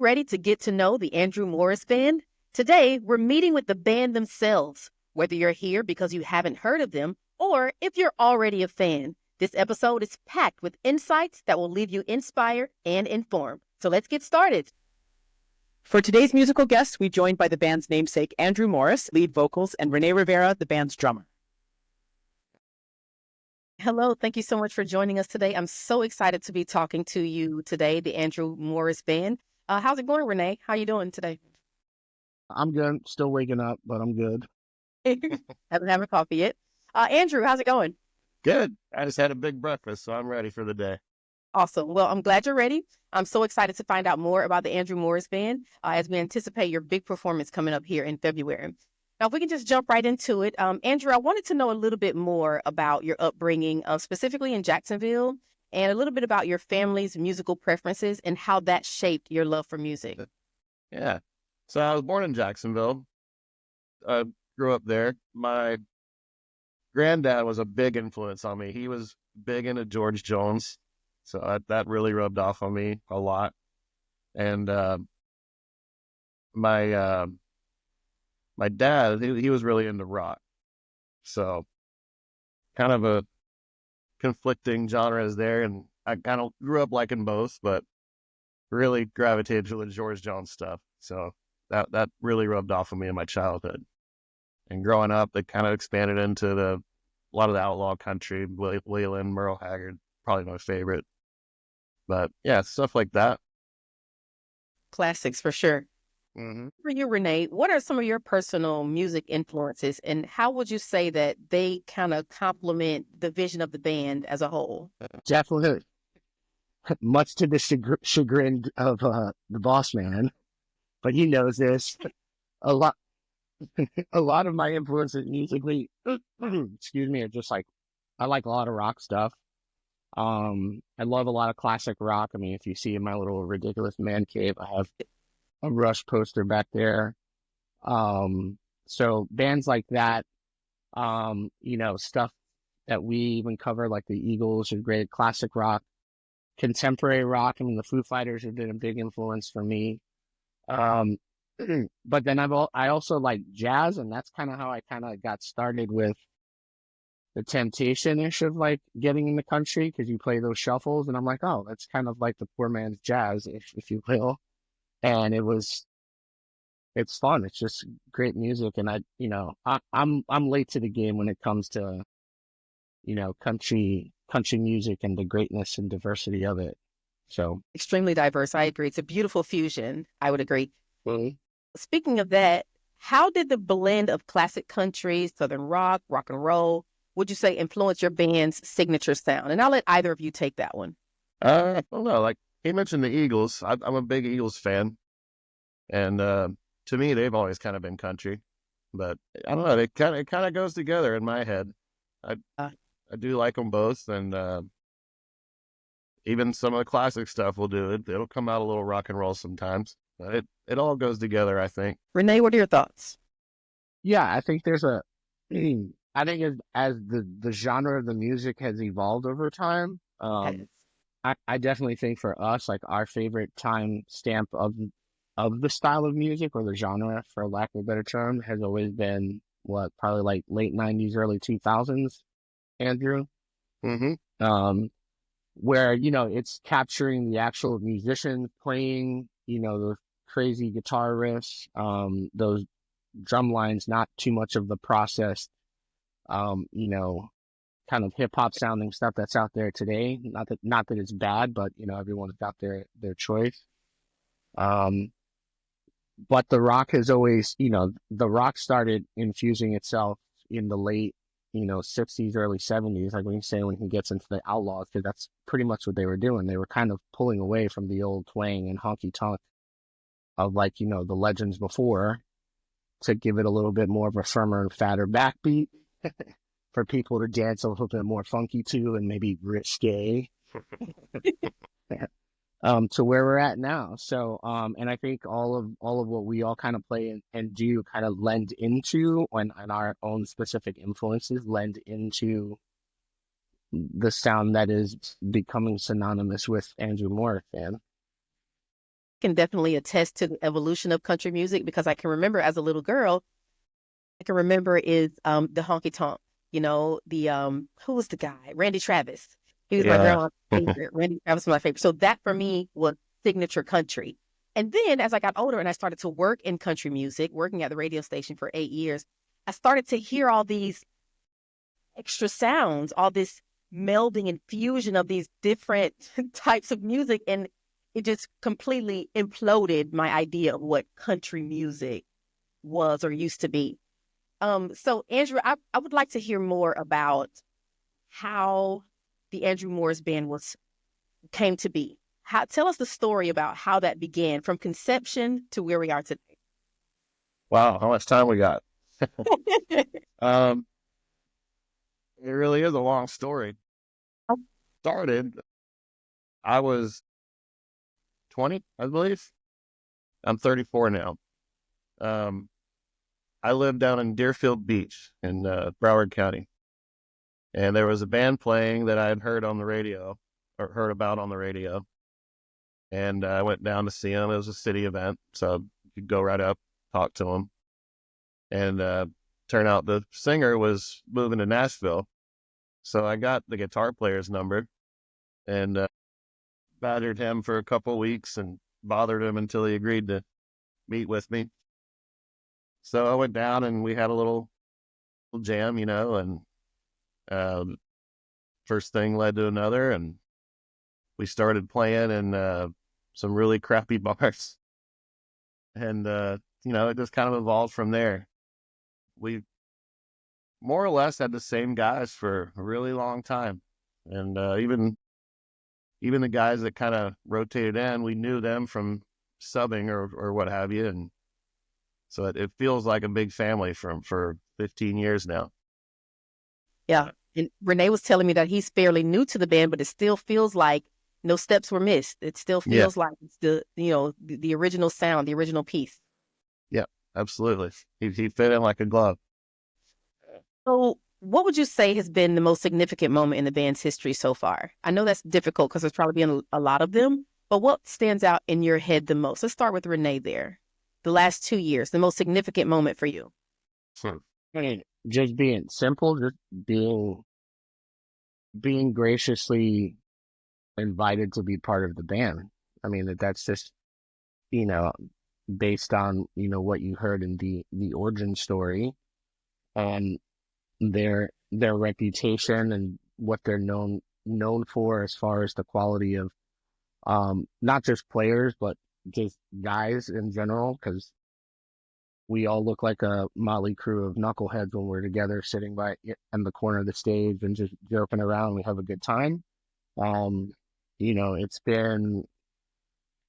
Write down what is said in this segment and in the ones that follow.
ready to get to know the Andrew Morris Band? Today, we're meeting with the band themselves. Whether you're here because you haven't heard of them or if you're already a fan, this episode is packed with insights that will leave you inspired and informed. So let's get started. For today's musical guest, we're joined by the band's namesake, Andrew Morris, lead vocals, and Renee Rivera, the band's drummer. Hello, thank you so much for joining us today. I'm so excited to be talking to you today, the Andrew Morris Band. How's it going, Renee? How you doing today? I'm good. Still waking up, but I'm good. Haven't had a coffee yet. Andrew, how's it going? Good. I just had a big breakfast, so I'm ready for the day. Awesome. Well, I'm glad you're ready. I'm so excited to find out more about the Andrew Morris Band as we anticipate your big performance coming up here in February. Now, if we can just jump right into it. Andrew, I wanted to know a little bit more about your upbringing, specifically in Jacksonville, and a little bit about your family's musical preferences and how that shaped your love for music. Yeah. So I was born in Jacksonville. I grew up there. My granddad was a big influence on me. He was big into George Jones. So that really rubbed off on me a lot. And my dad, he was really into rock. So kind of a conflicting genres there. And I kind of grew up liking both, but really gravitated to the George Jones stuff. So that really rubbed off on me in my childhood. And growing up, it kind of expanded into a lot of the outlaw country, Waylon, Merle Haggard, probably my favorite. But yeah, stuff like that. Classics for sure. Mm-hmm. For you, Renee, what are some of your personal music influences and how would you say that they kind of complement the vision of the band as a whole? Definitely, much to the chagrin of the boss man, but he knows this. A lot of my influences musically, excuse me, are just like, I like a lot of rock stuff. I love a lot of classic rock. I mean, if you see in my little ridiculous man cave, I have a Rush poster back there. So bands like that, stuff that we even cover, like the Eagles are great, classic rock, contemporary rock. I mean, the Foo Fighters have been a big influence for me. But then I also like jazz, and that's kind of how I kind of got started with the temptation-ish of like getting in the country, because you play those shuffles, and I'm like, oh, that's kind of like the poor man's jazz, if you will. And it's fun. It's just great music, and I'm late to the game when it comes to country music and the greatness and diversity of it. So Extremely diverse. I agree. It's a beautiful fusion. I would agree. really, Speaking of that, how did the blend of classic country, Southern rock, rock and roll, would you say influence your band's signature sound? And I'll let either of you take that one. I don't know. Like he mentioned the Eagles. I'm a big Eagles fan. And to me, they've always kind of been country. But I don't know. It kind of goes together in my head. I do like them both. And even some of the classic stuff will do it. It'll come out a little rock and roll sometimes. But it all goes together, I think. Renee, what are your thoughts? yeah, I think I think as the genre of the music has evolved over time, I definitely think for us, like our favorite time stamp of the style of music or the genre, for lack of a better term, has always been probably like late 90s, early 2000s, Andrew. Mm-hmm. Where, it's capturing the actual musicians playing, those crazy guitar riffs, those drum lines, not too much of the processed, kind of hip hop sounding stuff that's out there today. Not that it's bad, but everyone's got their choice. But the rock has always, the rock started infusing itself in the late, 60s, early 70s, like when you say when he gets into the Outlaws, because that's pretty much what they were doing. They were kind of pulling away from the old twang and honky tonk of like, the legends before, to give it a little bit more of a firmer and fatter backbeat for people to dance a little bit more funky to and maybe risque. To where we're at now. So, and I think all of what we all kind of play and do kind of lend into, and our own specific influences lend into the sound that is becoming synonymous with Andrew Morris, man. can definitely attest to the evolution of country music because I can remember as a little girl, I can remember is the honky tonk, who was the guy? Randy Travis. He was my Yeah. grandma's favorite. Randy Travis was my favorite. So that for me was signature country. And then as I got older and I started to work in country music, working at the radio station for 8 years, I started to hear all these extra sounds, all this melding and fusion of these different types of music. And it just completely imploded my idea of what country music was or used to be. So Andrew, I would like to hear more about how the Andrew Morris Band came to be. Tell us the story about how that began from conception to where we are today. Wow, how much time we got? Um, it really is a long story. Started, I was 20, I believe. I'm 34 now. Um, I lived down in Deerfield Beach in Broward County, and there was a band playing that I had heard on the radio or heard about on the radio, and I went down to see them. It was a city event, so you could go right up, talk to them, and turn out the singer was moving to Nashville, so I got the guitar player's number and badgered him for a couple of weeks and bothered him until he agreed to meet with me. So I went down and we had a little jam, and first thing led to another, and we started playing in some really crappy bars, and it just kind of evolved from there. We more or less had the same guys for a really long time, and even the guys that kind of rotated in, we knew them from subbing or what have you, and so it feels like a big family for 15 years now. Yeah. And Renee was telling me that he's fairly new to the band, but it still feels like no steps were missed. It still feels like it's the original sound, the original piece. Yeah, absolutely. He fit in like a glove. So what would you say has been the most significant moment in the band's history so far? I know that's difficult because there's probably been a lot of them, but what stands out in your head the most? Let's start with Renee there. The last 2 years, the most significant moment for you. I mean, just being simple, just being graciously invited to be part of the band. I mean, that's just, you know, based on, what you heard in the origin story and their reputation and what they're known for as far as the quality of not just players but just guys in general, because we all look like a motley crew of knuckleheads when we're together sitting by in the corner of the stage and just joking around. We have a good time. um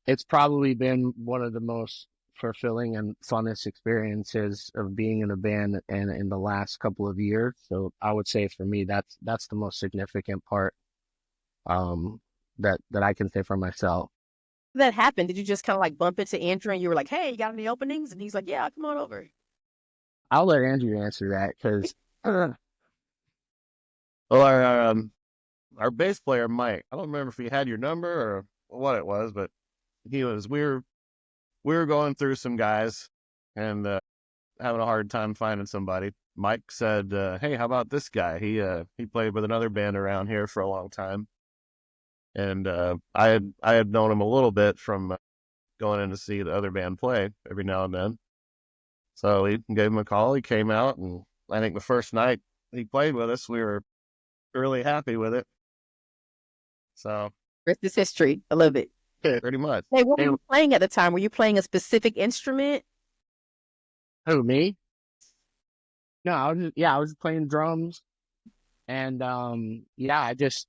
it's probably been one of the most fulfilling and funnest experiences of being in a band and in the last couple of years. So I would say for me, that's the most significant part, that I can say for myself. That happened. Did you just kind of like bump into Andrew and you were like, hey, you got any openings? And he's like, yeah, come on over. I'll let Andrew answer that because Well, our bass player Mike, I don't remember if he had your number or what it was, but we were going through some guys and having a hard time finding somebody. Mike said, "Hey, how about this guy? He played with another band around here for a long time." And I had known him a little bit from going in to see the other band play every now and then. So he gave him a call. He came out, and I think the first night he played with us, we were really happy with it. So Rest is history. I love it. pretty much. Hey, what were you playing at the time? Were you playing a specific instrument? who, me? No, I was playing drums, and I just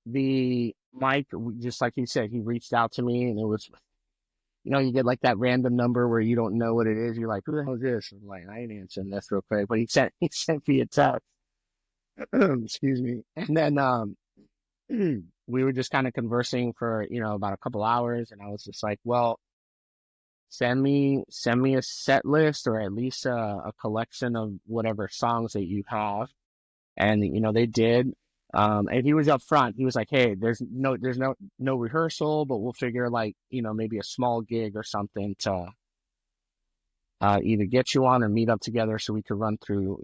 the Mike, just like you said, he reached out to me, and it was, you get like that random number where you don't know what it is. You're like, who the hell is this? I'm like, I ain't answering this real quick, but he sent me a text. Excuse me, and then we were just kind of conversing for about a couple hours, and I was just like, well, send me a set list or at least a collection of whatever songs that you have. And they did. And he was up front. He was like, "Hey, there's no rehearsal, but we'll figure like, maybe a small gig or something to either get you on or meet up together so we could run through,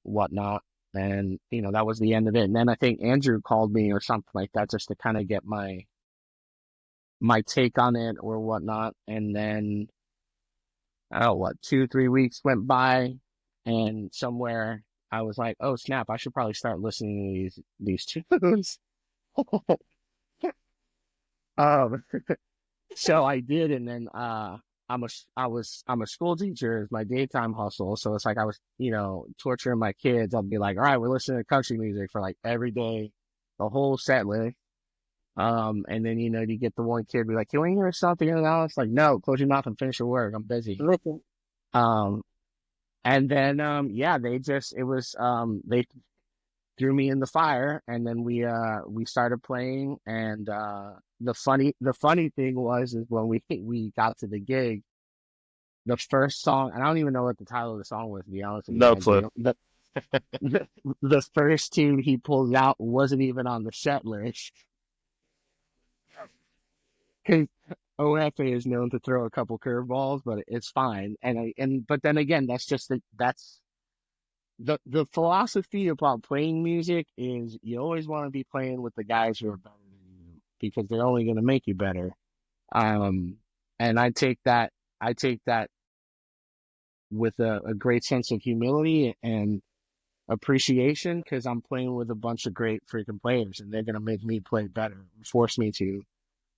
whatnot." And, that was the end of it. And then I think Andrew called me or something like that just to kind of get my take on it or whatnot. And then, oh, what, 2, 3 weeks went by, and somewhere I was like, "Oh snap, I should probably start listening to these tunes." um, so I did, and then I'm a school teacher. It's my daytime hustle, so it's like I was torturing my kids. I'll be like, "All right, we're listening to country music for like every day, the whole set list." And then you get the one kid be like, "Can we hear something?" And it's like, "No, close your mouth and finish your work. I'm busy." Um, and then yeah, they threw me in the fire, and then we started playing. And the funny thing is when we got to the gig, the first song, and I don't even know what the title of the song was, to be honest with you, No clue. Andrew. The first tune he pulled out wasn't even on the set list. Because OFA is known to throw a couple curveballs, but it's fine. But then again, that's the philosophy about playing music is you always want to be playing with the guys who are better than you because they're only going to make you better. Um, and I take that with a great sense of humility and appreciation because I'm playing with a bunch of great freaking players and they're going to make me play better, force me to.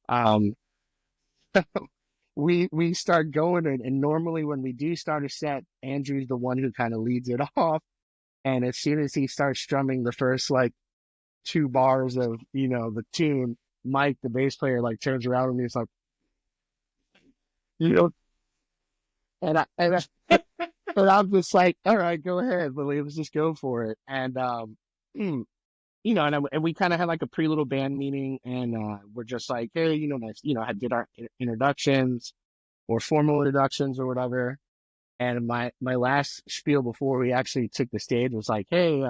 Um, we start going, and normally when we do start a set, Andrew's the one who kind of leads it off. And as soon as he starts strumming the first like 2 bars of the tune, Mike, the bass player, like turns around and he's like, you know, and I'm just like, "All right, go ahead, Lily, let's just go for it." And and we kind of had like a little band meeting, and we're just like, "Hey, nice, I did our introductions or formal introductions or whatever." And my last spiel before we actually took the stage was like, "Hey,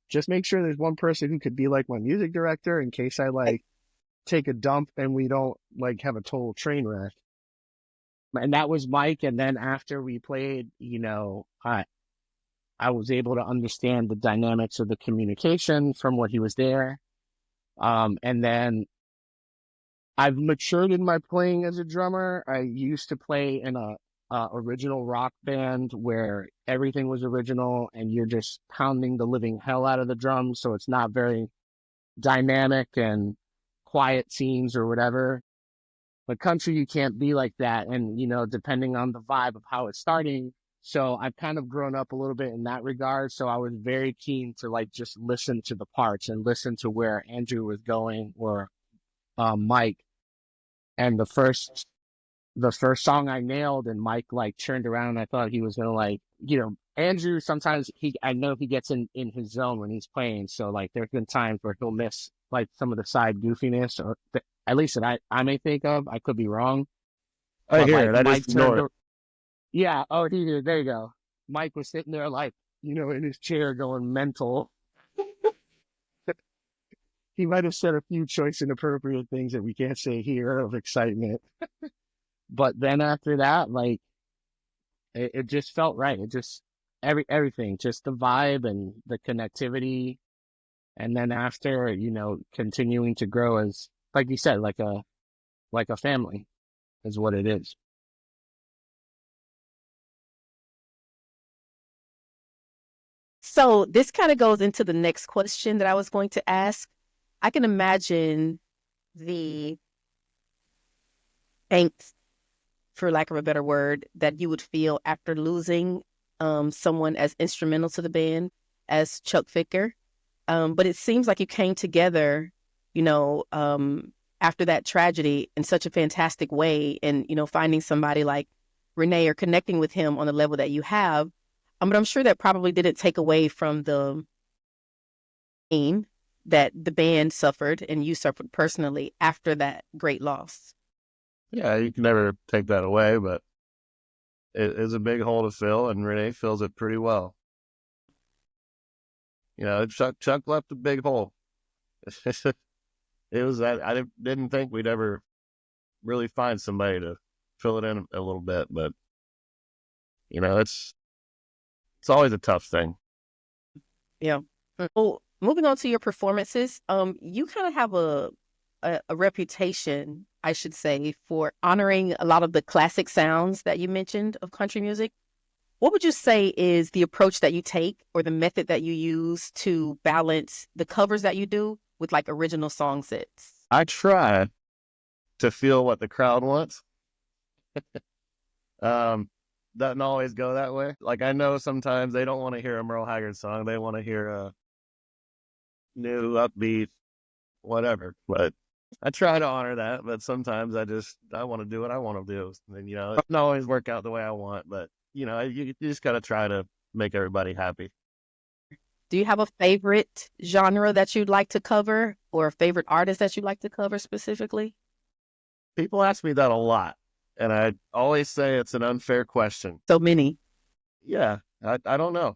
just make sure there's one person who could be like my music director in case I like take a dump and we don't like have a total train wreck." And that was Mike. And then after we played, I was able to understand the dynamics of the communication from what he was there. And then I've matured in my playing as a drummer. I used to play in a original rock band where everything was original and you're just pounding the living hell out of the drums. So it's not very dynamic and quiet scenes or whatever. But country, you can't be like that. And, depending on the vibe of how it's starting. So I've kind of grown up a little bit in that regard. So I was very keen to like just listen to the parts and listen to where Andrew was going or Mike. And the first song I nailed, and Mike like turned around and I thought he was gonna like, Andrew sometimes I know he gets in his zone when he's playing. So like there's been times where he'll miss like some of the side goofiness or at least that I may think of. I could be wrong. I But hear like it. I Mike just ignore turned it. yeah, oh he did, there you go. Mike was sitting there like, in his chair going mental. He might have said a few choice and appropriate things that we can't say here of excitement. But then after that, like it just felt right. It just everything, just the vibe and the connectivity. And then after, continuing to grow as, like you said, like a family is what it is. So this kind of goes into the next question that I was going to ask. I can imagine the angst, for lack of a better word, that you would feel after losing someone as instrumental to the band as Chuck Ficker. But it seems like you came together, after that tragedy in such a fantastic way, and finding somebody like Renee or connecting with him on the level that you have. But I'm sure that probably didn't take away from the pain that the band suffered and you suffered personally after that great loss. Yeah, you can never take that away, but it is a big hole to fill, and Renee fills it pretty well. Chuck left a big hole. It was that I didn't think we'd ever really find somebody to fill it in a little bit, but it's always a tough thing. Yeah. Well, moving on to your performances, you kind of have a reputation, I should say, for honoring a lot of the classic sounds that you mentioned of country music. What would you say is the approach that you take or the method that you use to balance the covers that you do with like original song sets? I try to feel what the crowd wants. Doesn't always go that way. Like I know sometimes they don't want to hear a Merle Haggard song; they want to hear a new upbeat whatever. But I try to honor that. But sometimes I want to do what I want to do, and it doesn't always work out the way I want. But you just gotta try to make everybody happy. Do you have a favorite genre that you'd like to cover or a favorite artist that you'd like to cover specifically? People ask me that a lot, and I always say it's an unfair question. So many. Yeah, I don't know.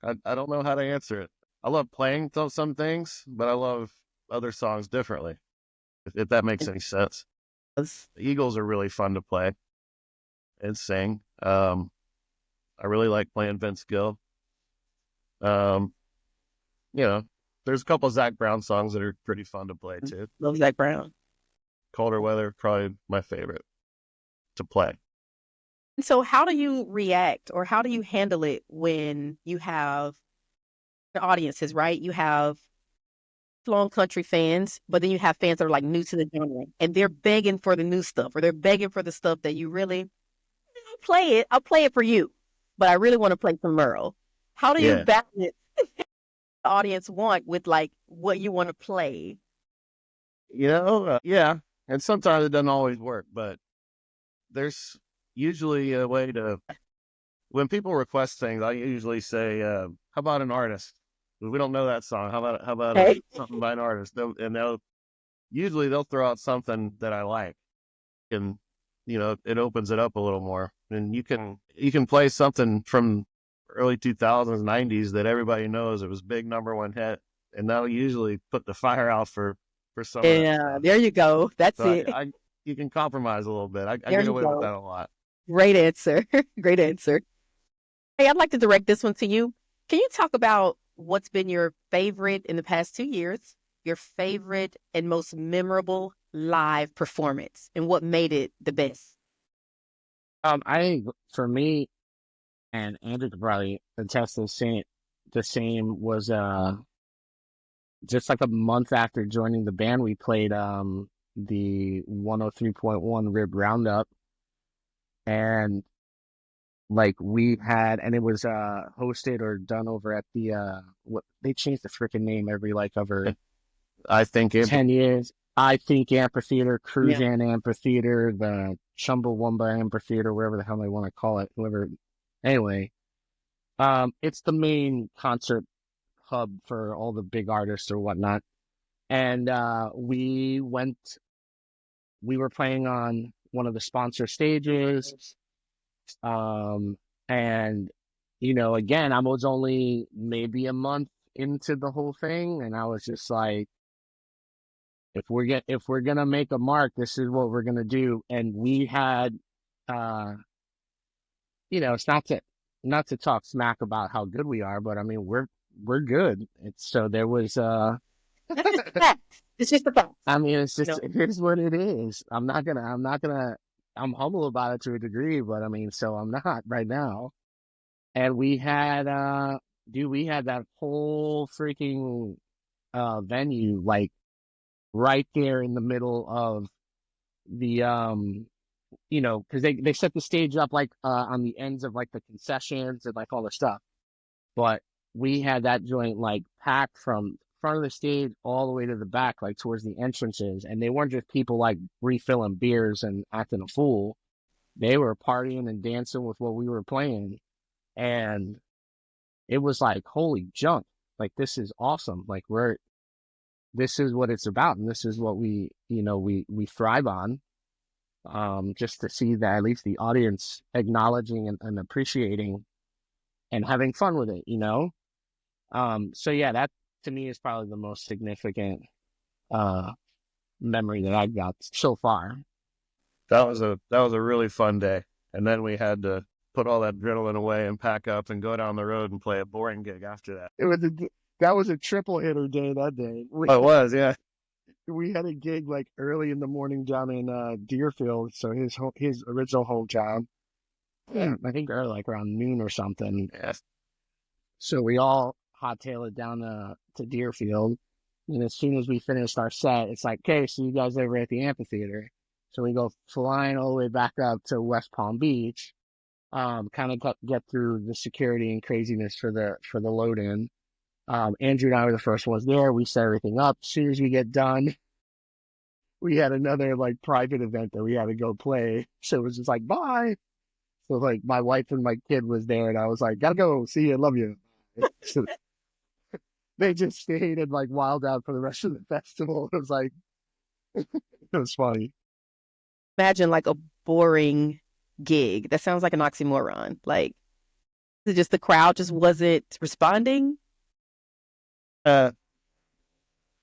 I don't know how to answer it. I love playing some things, but I love other songs differently, if that makes any sense. The Eagles are really fun to play and sing. I really like playing Vince Gill. Um, there's a couple of Zach Brown songs that are pretty fun to play too. Love Zach Brown. Colder Weather, probably my favorite to play. And so how do you react or how do you handle it when you have the audiences, right? You have long country fans, but then you have fans that are like new to the genre and they're begging for the new stuff or they're begging for the stuff that you really play it. I'll play it for you, but I really want to play some Merle. How do you Yeah. balance the audience want with like what you want to play? Yeah. And sometimes it doesn't always work, but there's usually a way to, when people request things, I usually say, how about an artist? We don't know that song. How about Hey. something by an artist? They'll usually throw out something that I like, and it opens it up a little more. And you can play something from early 2000s, 90s that everybody knows. It was big #1 hit, and that'll usually put the fire out for some of that Yeah, stuff. there you go. That's So it. you can compromise a little bit. I There get you away with go. that a lot. Great answer. Great answer. Hey, I'd like to direct this one to you. Can you talk about what's been your favorite in the past 2 years, your favorite and most memorable live performance, and what made it the best? I think for me, and Andrew could probably attest to the same was just like a month after joining the band, we played the 103.1 Rib Roundup, and like we had, and it was hosted or done over at the what they changed the freaking name every like over I think 10 years. I think Amphitheater, Cruzan Amphitheater, the Chumbawamba Amphitheater, wherever the hell they want to call it, whoever. Anyway, it's the main concert hub for all the big artists or whatnot. And we were playing on one of the sponsor stages. And again, I was only maybe a month into the whole thing, and I was just like, if we're gonna make a mark, this is what we're gonna do. And we had, it's not to talk smack about how good we are, but I mean we're good. So there was That's just the fact. It's just the fact. I mean, it's just, No. here's what it is. I'm humble about it to a degree, but I mean, so I'm not right now. And we had, we had that whole freaking, venue, like right there in the middle of the, cause they set the stage up like, on the ends of like the concessions and like all the stuff. But we had that joint like packed from front of the stage all the way to the back, like towards the entrances. And they weren't just people like refilling beers and acting a fool. They were partying and dancing with what we were playing. And it was like, holy junk. Like, this is awesome. Like, this is what it's about. And this is what we thrive on. Just to see that at least the audience acknowledging and appreciating and having fun with it, So yeah, that to me is probably the most significant memory that I've got so far. That was a really fun day. And then we had to put all that adrenaline away and pack up and go down the road and play a boring gig after that. That was a triple hitter day that day. Oh, it was, yeah. We had a gig like early in the morning down in Deerfield, so his original hometown. Yeah, I think early, like around noon or something. Yes. So we all hot-tailed it down to Deerfield. And as soon as we finished our set, it's like, okay, see you guys over at the amphitheater. So we go flying all the way back up to West Palm Beach, kind of get through the security and craziness for the load in. Andrew and I were the first ones there. We set everything up. As soon as we get done, we had another like private event that we had to go play. So it was just like, bye. So like my wife and my kid was there, and I was like, gotta go. See you. Love you. So they just stayed and like wild out for the rest of the festival. It was like, it was funny. Imagine like a boring gig. That sounds like an oxymoron. Like, is it just the crowd just wasn't responding? It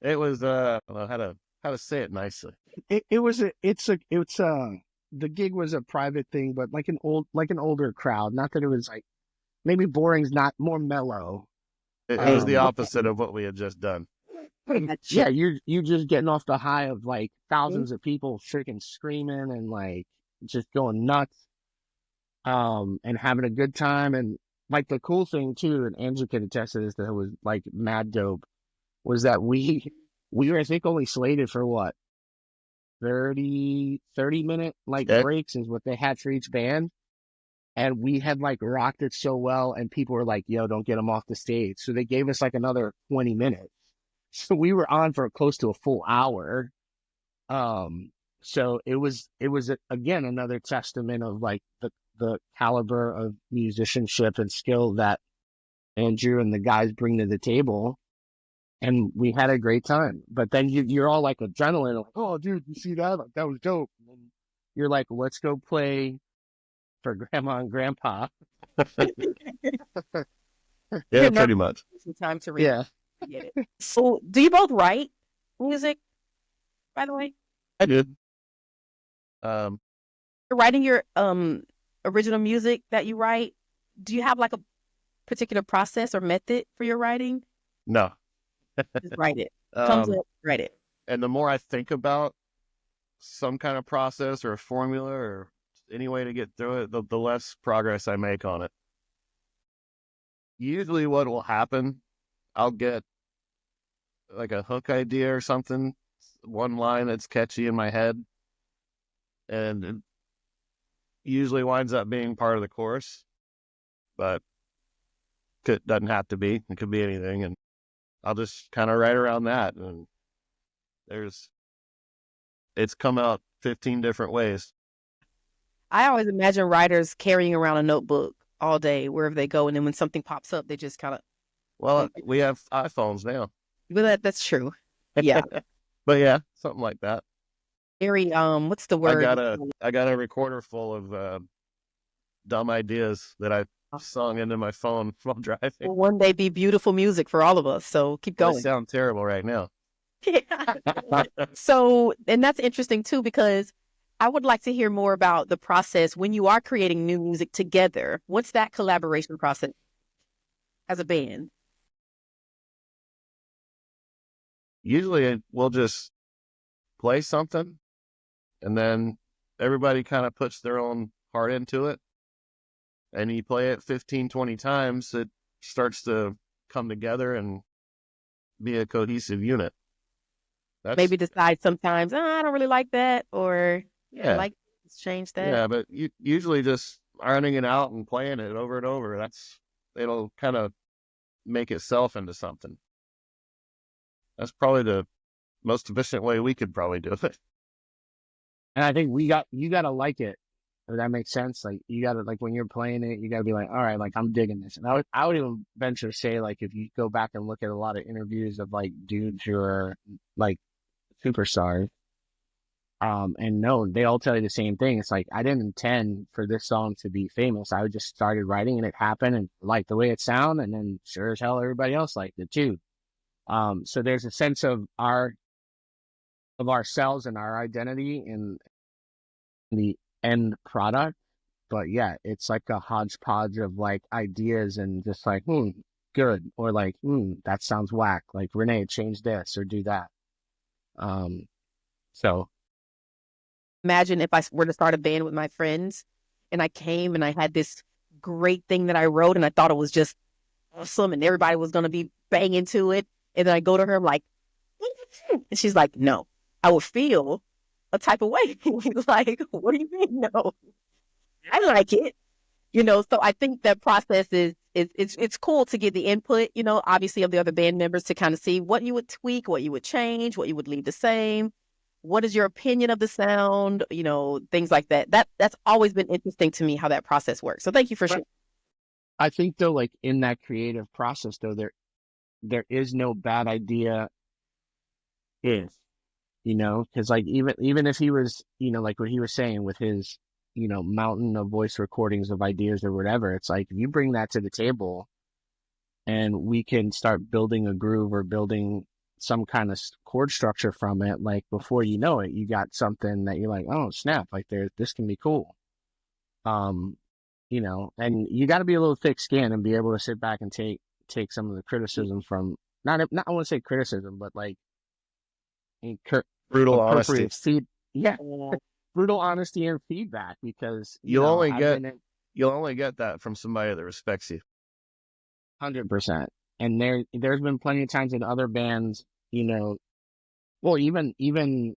was well, how to say it nicely. The gig was a private thing, but like an older crowd. Not that it was like, maybe boring's not more mellow. It was the opposite of what we had just done. Yeah, you're just getting off the high of like thousands of people freaking screaming and like just going nuts, and having a good time. And like the cool thing too, and Andrew can attest to this, that was like mad dope, was that we were, I think, only slated for what, 30-minute like breaks is what they had for each band. And we had like rocked it so well, and people were like, yo, don't get them off the stage. So they gave us like another 20 minutes. So we were on for close to a full hour. So it was again another testament of like the caliber of musicianship and skill that Andrew and the guys bring to the table. And we had a great time. But then you're all like adrenaline, like, oh, dude, you see that? Like, that was dope. And you're like, let's go play for Grandma and Grandpa. Yeah, pretty much. Some time to read. Yeah. Get it. So, do you both write music, by the way? I did. You're writing your original music that you write. Do you have like a particular process or method for your writing? No. Just write it. Comes up, write it. And the more I think about some kind of process or a formula or any way to get through it, the less progress I make on it. Usually what will happen, I'll get like a hook idea or something, one line that's catchy in my head, and it usually winds up being part of the chorus, but it doesn't have to be. It could be anything, and I'll just kind of write around that, and it's come out 15 different ways. I always imagine writers carrying around a notebook all day wherever they go, and then when something pops up, they just kind of. Well, we have iPhones now. Well, that's true. Yeah. But yeah, something like that. Very what's the word? I got a recorder full of dumb ideas that I sung into my phone while driving. Will one day be beautiful music for all of us. So keep going. They sound terrible right now. So, and that's interesting too, because I would like to hear more about the process when you are creating new music together. What's that collaboration process as a band? Usually we'll just play something and then everybody kind of puts their own heart into it. And you play it 15, 20 times, it starts to come together and be a cohesive unit. Maybe decide sometimes, I don't really like that, or I like let's change that. Yeah, but you usually just ironing it out and playing it over and over. It'll kind of make itself into something. That's probably the most efficient way we could probably do it. And I think you gotta like it. If that makes sense. Like you gotta, like when you're playing it, you gotta be like, all right, like I'm digging this. And I would even venture to say, like, if you go back and look at a lot of interviews of like dudes who are like superstars, and no, they all tell you the same thing. It's like, I didn't intend for this song to be famous. I just started writing and it happened and liked the way it sounded, and then sure as hell everybody else liked it too. So there's a sense of our of ourselves and our identity in the end product. But yeah, it's like a hodgepodge of like ideas and just like, good. Or like, that sounds whack. Like, Renee, change this or do that. Um, so Imagine if I were to start a band with my friends and I came and I had this great thing that I wrote and I thought it was just awesome and everybody was going to be banging to it. And then I go to her, I'm like, and she's like, no, I would feel a type of way. Like, what do you mean? No, I like it. So I think that process it's cool to get the input, obviously of the other band members to kind of see what you would tweak, what you would change, what you would leave the same. What is your opinion of the sound? Things like that. That's always been interesting to me how that process works. So thank you for sharing. I think though, like in that creative process though, there is no bad idea if, because like even if he was, like what he was saying with his, mountain of voice recordings of ideas or whatever, it's like if you bring that to the table and we can start building a groove or building some kind of chord structure from it, like before you know it, you got something that you're like, oh snap, like this can be cool. Um, and you got to be a little thick skinned and be able to sit back and take some of the criticism from not I want to say criticism, but like Brutal honesty. appropriate yeah, brutal honesty and feedback, because You'll only get that from somebody that respects you. 100%. And there's been plenty of times in other bands, well, even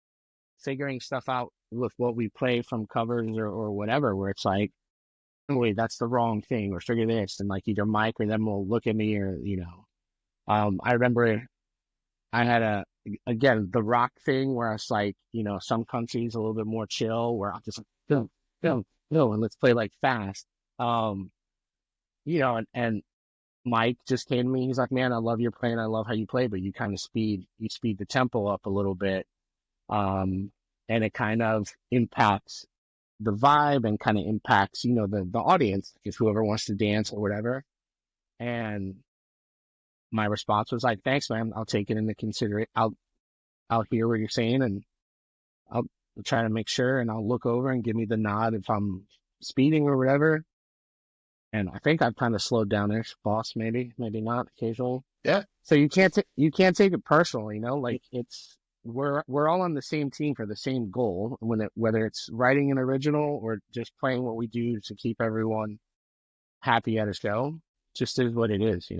figuring stuff out with what we play from covers or whatever, where it's like, oh, wait, that's the wrong thing, or figure this, and like either Mike or them will look at me, or I remember I had again the rock thing where it's like, some countries a little bit more chill, where I'll just like, go, and let's play like fast. And Mike just came to me. He's like, man, I love your playing. I love how you play, but you kind of speed the tempo up a little bit. And it kind of impacts the vibe and kind of impacts, the audience, if whoever wants to dance or whatever. And my response was like, thanks, man. I'll take it into consideration. I'll hear what you're saying, and I'll try to make sure, and I'll look over and give me the nod if I'm speeding or whatever. And I think I've kind of slowed down ish, boss, maybe not, occasionally. Yeah. So you can't take it personal, like we're all on the same team for the same goal, whether it's writing an original or just playing what we do to keep everyone happy at a show. Just is what it is,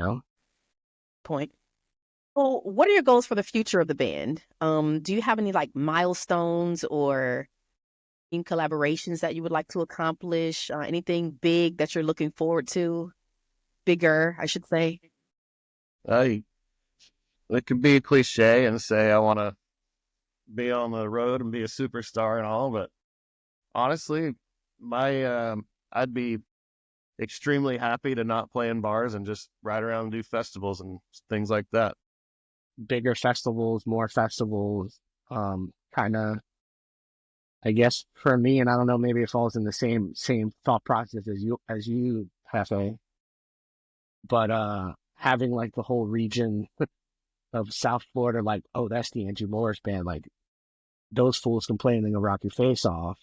Point. Well, what are your goals for the future of the band? Do you have any like milestones or in collaborations that you would like to accomplish? Anything big that you're looking forward to? Bigger, I should say. It could be a cliche and say I want to be on the road and be a superstar and all, but honestly, I'd be extremely happy to not play in bars and just ride around and do festivals and things like that. Bigger festivals, more festivals, kind of, I guess for me, and I don't know, maybe it falls in the same thought process as you, Hefe, but having like the whole region of South Florida, like, oh, that's the Andrew Morris band, like those fools complaining will rock your face off.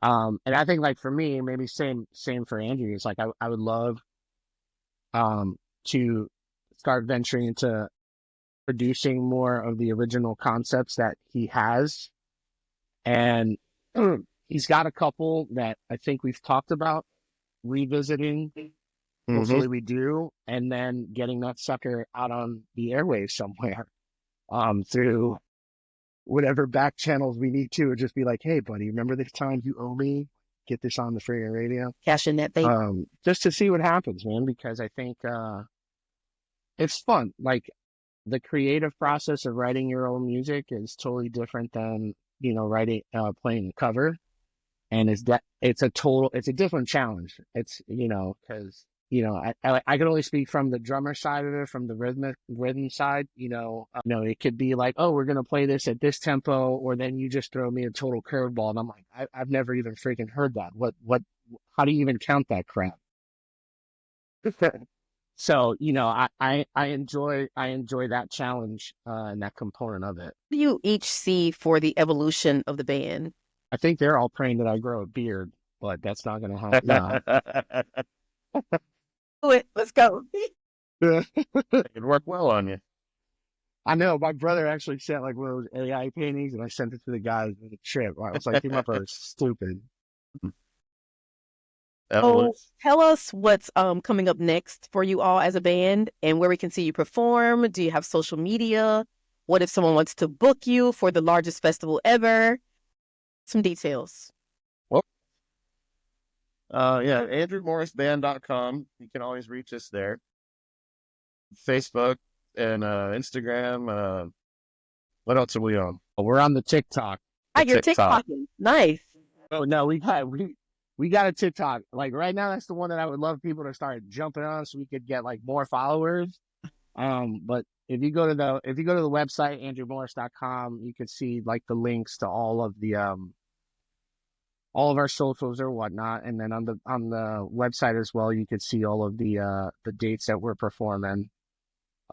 And I think like for me, maybe same for Andrew. It's like I would love to start venturing into producing more of the original concepts that he has. And he's got a couple that I think we've talked about revisiting. Mm-hmm. Hopefully we do. And then getting that sucker out on the airwaves somewhere through whatever back channels we need to, or just be like, hey, buddy, remember this time you owe me? Get this on the friggin' radio. Cash in that thing. Just to see what happens, man, because I think it's fun. Like, the creative process of writing your own music is totally different than, playing a cover. And it's a different challenge. It's, because, I can only speak from the drummer side of it, from the rhythm side, it could be like, oh, we're going to play this at this tempo, or then you just throw me a total curveball. And I'm like, I've never even freaking heard that. How do you even count that crap? So, I enjoy that challenge and that component of it. What do you each see for the evolution of the band? I think they're all praying that I grow a beard, but that's not going to happen. No. Do it. Let's go. It'd work well on you. I know. My brother actually sent like one of those AI paintings, and I sent it to the guys on the trip. I was like, you motherfuckers stupid. So tell us what's coming up next for you all as a band and where we can see you perform. Do you have social media? What if someone wants to book you for the largest festival ever? Some details. Yeah, AndrewMorrisBand.com. You can always reach us there. Facebook and Instagram. What else are we on? We're on the TikTok. You're TikTok. TikToking. Nice. Oh no, we got a TikTok. Like right now, that's the one that I would love people to start jumping on, so we could get like more followers. But if you go to the website andrewmorris.com, you can see like the links to all of our socials or whatnot, and then on the website as well, you could see all of the dates that we're performing.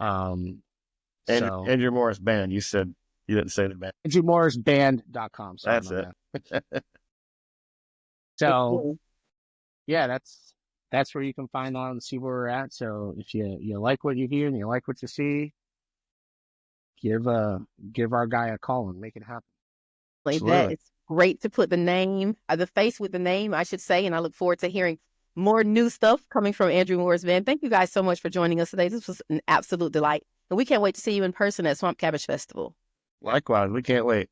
Andrew Morris Band. You said you didn't say the band. AndrewMorrisBand.com. That's it. So, yeah, that's where you can find on and see where we're at. So if you like what you hear and you like what you see, give our guy a call and make it happen. That it's great to put the face with the name, I should say, and I look forward to hearing more new stuff coming from Andrew Morris Band. Thank you guys so much for joining us today. This was an absolute delight, and we can't wait to see you in person at Swamp Cabbage Festival. Likewise, we can't wait.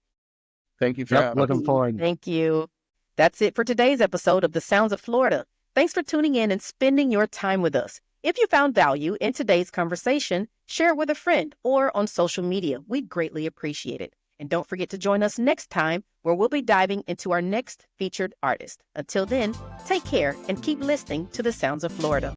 Thank you for having us. Looking forward. Thank you. That's it for today's episode of The Sounds of Florida. Thanks for tuning in and spending your time with us. If you found value in today's conversation, share it with a friend or on social media. We'd greatly appreciate it. And don't forget to join us next time where we'll be diving into our next featured artist. Until then, take care and keep listening to The Sounds of Florida.